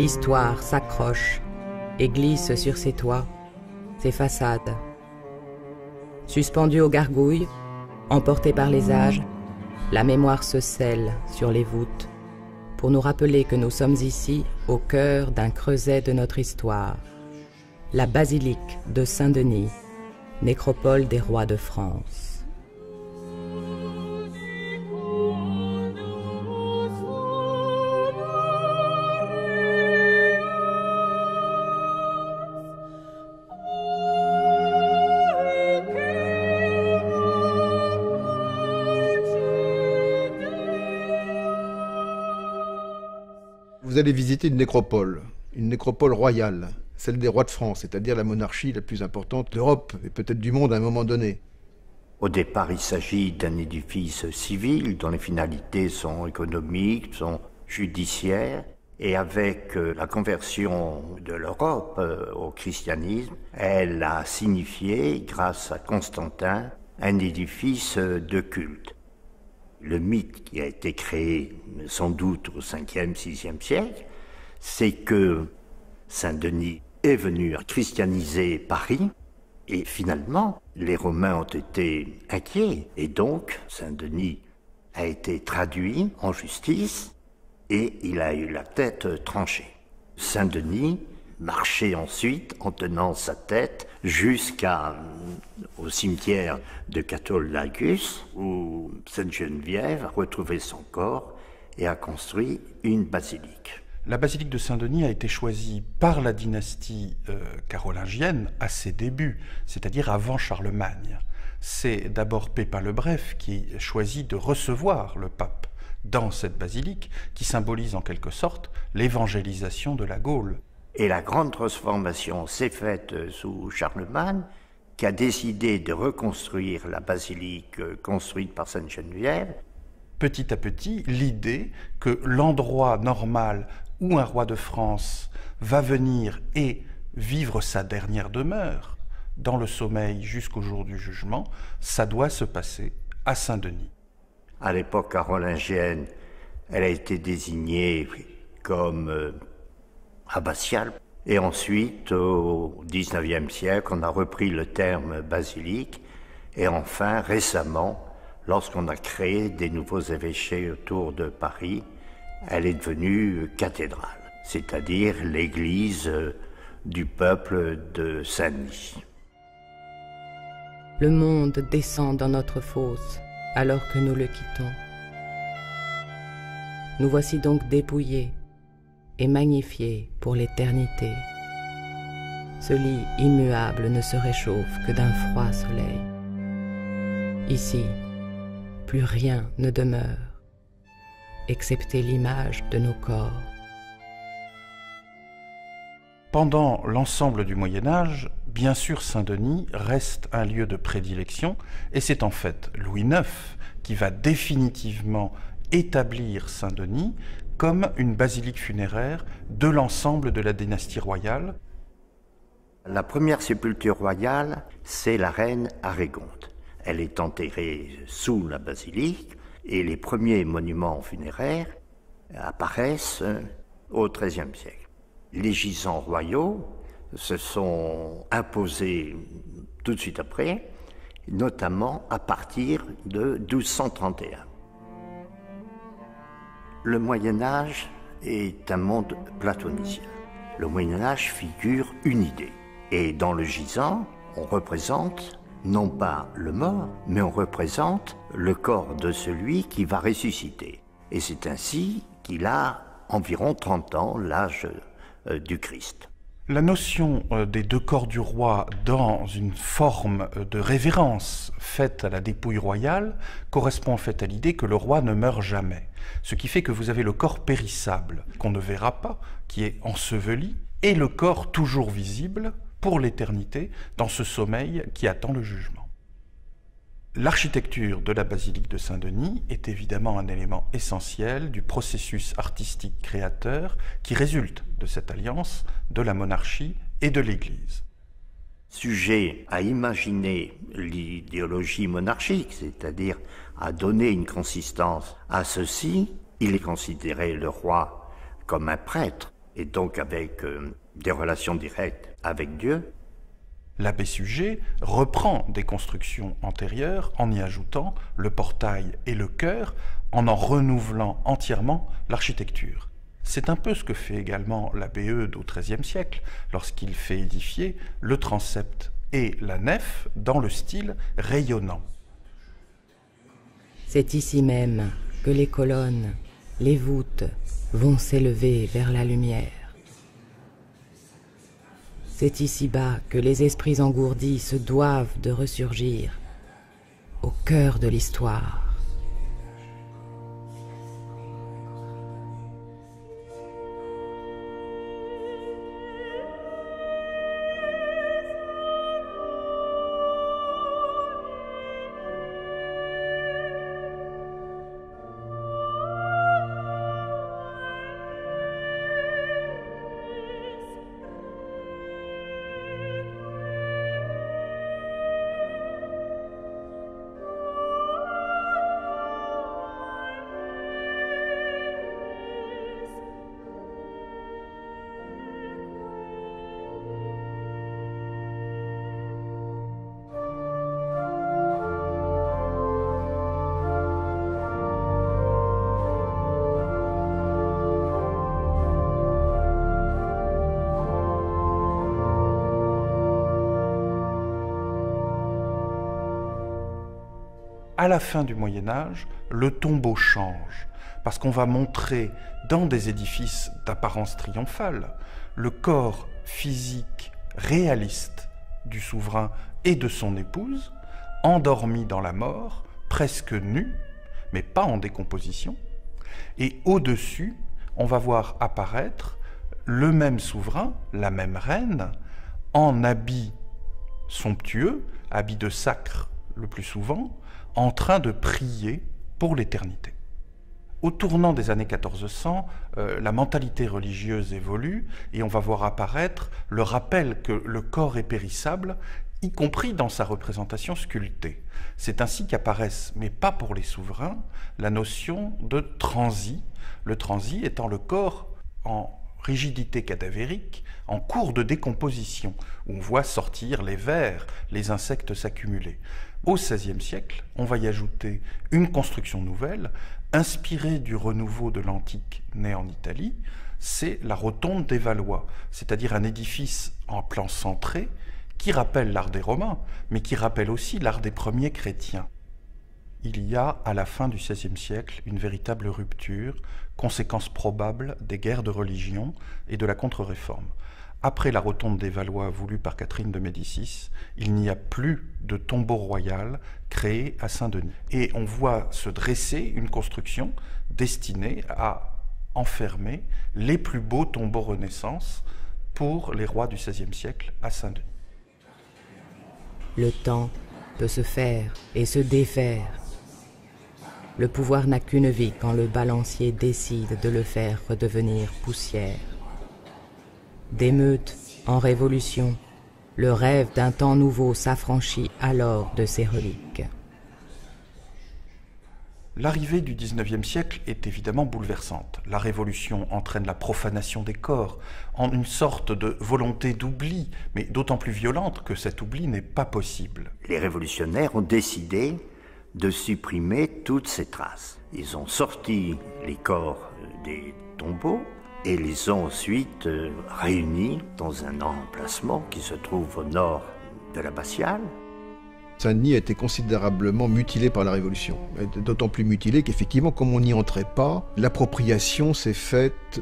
L'histoire s'accroche et glisse sur ses toits, ses façades. Suspendue aux gargouilles, emportée par les âges, la mémoire se scelle sur les voûtes pour nous rappeler que nous sommes ici au cœur d'un creuset de notre histoire, la basilique de Saint-Denis, nécropole des rois de France. Vous allez visiter une nécropole royale, celle des rois de France, c'est-à-dire la monarchie la plus importante d'Europe et peut-être du monde à un moment donné. Au départ, il s'agit d'un édifice civil dont les finalités sont économiques, sont judiciaires. Et avec la conversion de l'Europe au christianisme, elle a signifié, grâce à Constantin, un édifice de culte. Le mythe qui a été créé sans doute au 5e, 6e siècle, c'est que Saint-Denis est venu christianiser Paris et finalement les Romains ont été inquiets et donc Saint-Denis a été traduit en justice et il a eu la tête tranchée. Saint-Denis marchait ensuite en tenant sa tête jusqu'au cimetière de Catullus où Sainte-Geneviève a retrouvé son corps et a construit une basilique. La basilique de Saint-Denis a été choisie par la dynastie carolingienne à ses débuts, c'est-à-dire avant Charlemagne. C'est d'abord Pépin le Bref qui choisit de recevoir le pape dans cette basilique qui symbolise en quelque sorte l'évangélisation de la Gaule. Et la grande transformation s'est faite sous Charlemagne, qui a décidé de reconstruire la basilique construite par Sainte-Geneviève. Petit à petit, l'idée que l'endroit normal où un roi de France va venir et vivre sa dernière demeure, dans le sommeil jusqu'au jour du jugement, ça doit se passer à Saint-Denis. À l'époque carolingienne, elle a été désignée comme abbatiale. Et ensuite, au XIXe siècle, on a repris le terme basilique. Et enfin, récemment, lorsqu'on a créé des nouveaux évêchés autour de Paris, elle est devenue cathédrale, c'est-à-dire l'église du peuple de Saint-Denis. Le monde descend dans notre fosse alors que nous le quittons. Nous voici donc dépouillés et magnifiés pour l'éternité. Ce lit immuable ne se réchauffe que d'un froid soleil. Ici, plus rien ne demeure, excepté l'image de nos corps. Pendant l'ensemble du Moyen-Âge, bien sûr Saint-Denis reste un lieu de prédilection, et c'est en fait Louis IX qui va définitivement établir Saint-Denis comme une basilique funéraire de l'ensemble de la dynastie royale. La première sépulture royale, c'est la reine Arégonde. Elle est enterrée sous la basilique et les premiers monuments funéraires apparaissent au XIIIe siècle. Les gisants royaux se sont imposés tout de suite après, notamment à partir de 1231. Le Moyen-Âge est un monde platonicien. Le Moyen-Âge figure une idée. Et dans le gisant, on représente non pas le mort, mais on représente le corps de celui qui va ressusciter. Et c'est ainsi qu'il a environ 30 ans, l'âge du Christ. La notion des deux corps du roi dans une forme de révérence faite à la dépouille royale correspond en fait à l'idée que le roi ne meurt jamais. Ce qui fait que vous avez le corps périssable, qu'on ne verra pas, qui est enseveli, et le corps toujours visible pour l'éternité dans ce sommeil qui attend le jugement. L'architecture de la basilique de Saint-Denis est évidemment un élément essentiel du processus artistique créateur qui résulte de cette alliance de la monarchie et de l'Église. Sujet à imaginer l'idéologie monarchique, c'est-à-dire à donner une consistance à ceci, il est considéré le roi comme un prêtre, et donc avec des relations directes avec Dieu. L'abbé Suger reprend des constructions antérieures en y ajoutant le portail et le chœur, en renouvelant entièrement l'architecture. C'est un peu ce que fait également l'abbé Eudes au XIIIe siècle, lorsqu'il fait édifier le transept et la nef dans le style rayonnant. C'est ici même que les colonnes, les voûtes vont s'élever vers la lumière. C'est ici-bas que les esprits engourdis se doivent de ressurgir, au cœur de l'histoire. À la fin du Moyen-Âge, le tombeau change, parce qu'on va montrer dans des édifices d'apparence triomphale le corps physique réaliste du souverain et de son épouse, endormis dans la mort, presque nus, mais pas en décomposition. Et au-dessus, on va voir apparaître le même souverain, la même reine, en habit somptueux, habit de sacre le plus souvent, en train de prier pour l'éternité. Au tournant des années 1400, la mentalité religieuse évolue et on va voir apparaître le rappel que le corps est périssable, y compris dans sa représentation sculptée. C'est ainsi qu'apparaissent, mais pas pour les souverains, la notion de transi, le transi étant le corps en rigidité cadavérique, en cours de décomposition, où on voit sortir les vers, les insectes s'accumuler. Au XVIe siècle, on va y ajouter une construction nouvelle, inspirée du renouveau de l'antique né en Italie, c'est la rotonde des Valois, c'est-à-dire un édifice en plan centré qui rappelle l'art des Romains, mais qui rappelle aussi l'art des premiers chrétiens. Il y a, à la fin du XVIe siècle, une véritable rupture, conséquence probable des guerres de religion et de la contre-réforme. Après la rotonde des Valois voulue par Catherine de Médicis, il n'y a plus de tombeau royal créé à Saint-Denis. Et on voit se dresser une construction destinée à enfermer les plus beaux tombeaux Renaissance pour les rois du XVIe siècle à Saint-Denis. Le temps peut se faire et se défaire. Le pouvoir n'a qu'une vie quand le balancier décide de le faire redevenir poussière. D'émeute en révolution, le rêve d'un temps nouveau s'affranchit alors de ses reliques. L'arrivée du XIXe siècle est évidemment bouleversante. La Révolution entraîne la profanation des corps, en une sorte de volonté d'oubli, mais d'autant plus violente que cet oubli n'est pas possible. Les révolutionnaires ont décidé de supprimer toutes ces traces. Ils ont sorti les corps des tombeaux et les ont ensuite réunis dans un emplacement qui se trouve au nord de l'abbatiale. Saint-Denis a été considérablement mutilé par la Révolution. D'autant plus mutilé qu'effectivement, comme on n'y entrait pas, l'appropriation s'est faite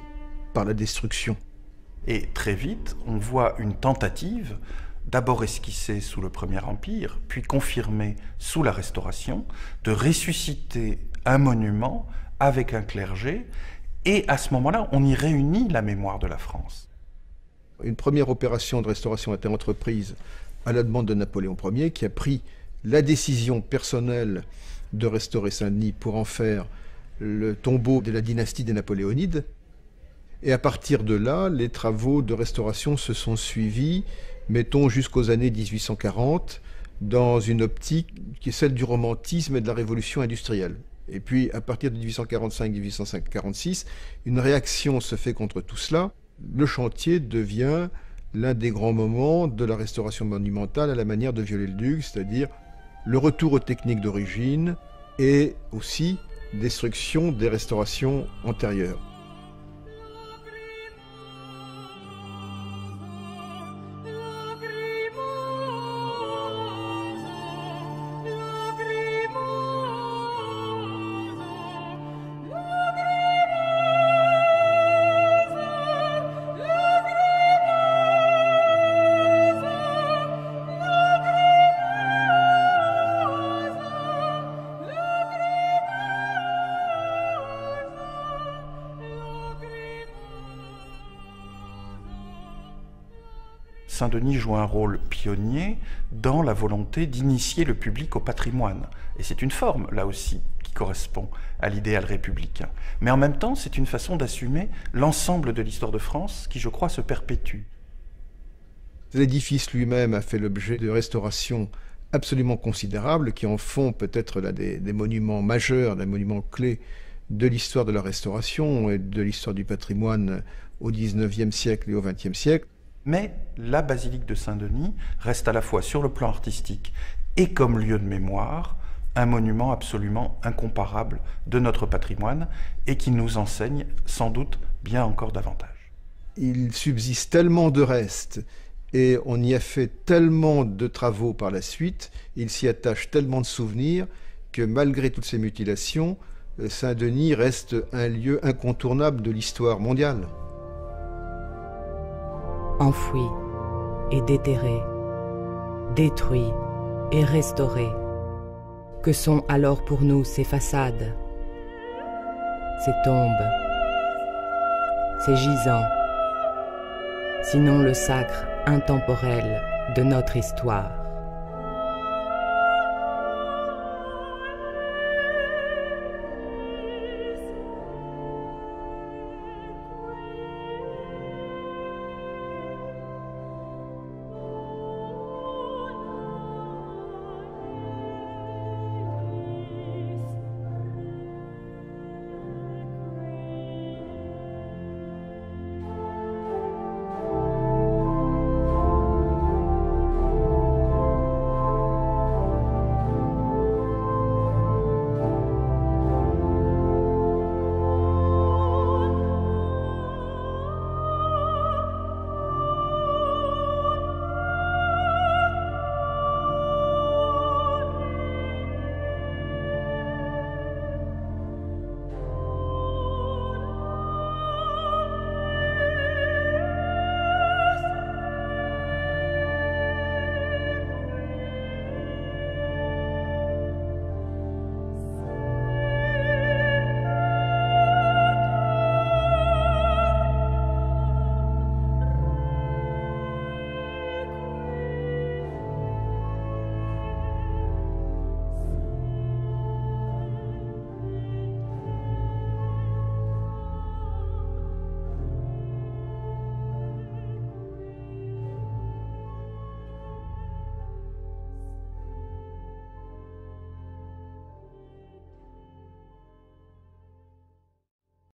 par la destruction. Et très vite, on voit une tentative, d'abord esquissée sous le Premier Empire, puis confirmée sous la Restauration, de ressusciter un monument avec un clergé, et à ce moment-là, on y réunit la mémoire de la France. Une première opération de restauration a été entreprise à la demande de Napoléon Ier, qui a pris la décision personnelle de restaurer Saint-Denis pour en faire le tombeau de la dynastie des Napoléonides. Et à partir de là, les travaux de restauration se sont suivis, mettons jusqu'aux années 1840, dans une optique qui est celle du romantisme et de la révolution industrielle. Et puis, à partir de 1845-1846, une réaction se fait contre tout cela, le chantier devient l'un des grands moments de la restauration monumentale à la manière de Viollet-le-Duc, c'est-à-dire le retour aux techniques d'origine et aussi destruction des restaurations antérieures. Saint-Denis joue un rôle pionnier dans la volonté d'initier le public au patrimoine. Et c'est une forme, là aussi, qui correspond à l'idéal républicain. Mais en même temps, c'est une façon d'assumer l'ensemble de l'histoire de France qui, je crois, se perpétue. L'édifice lui-même a fait l'objet de restaurations absolument considérables qui en font peut-être l'un des monuments majeurs, des monuments clés de l'histoire de la restauration et de l'histoire du patrimoine au XIXe siècle et au XXe siècle. Mais la basilique de Saint-Denis reste à la fois sur le plan artistique et comme lieu de mémoire un monument absolument incomparable de notre patrimoine et qui nous enseigne sans doute bien encore davantage. Il subsiste tellement de restes et on y a fait tellement de travaux par la suite, il s'y attache tellement de souvenirs que malgré toutes ces mutilations, Saint-Denis reste un lieu incontournable de l'histoire mondiale. Enfouis et déterrés, détruits et restaurés. Que sont alors pour nous ces façades, ces tombes, ces gisants, sinon le sacre intemporel de notre histoire?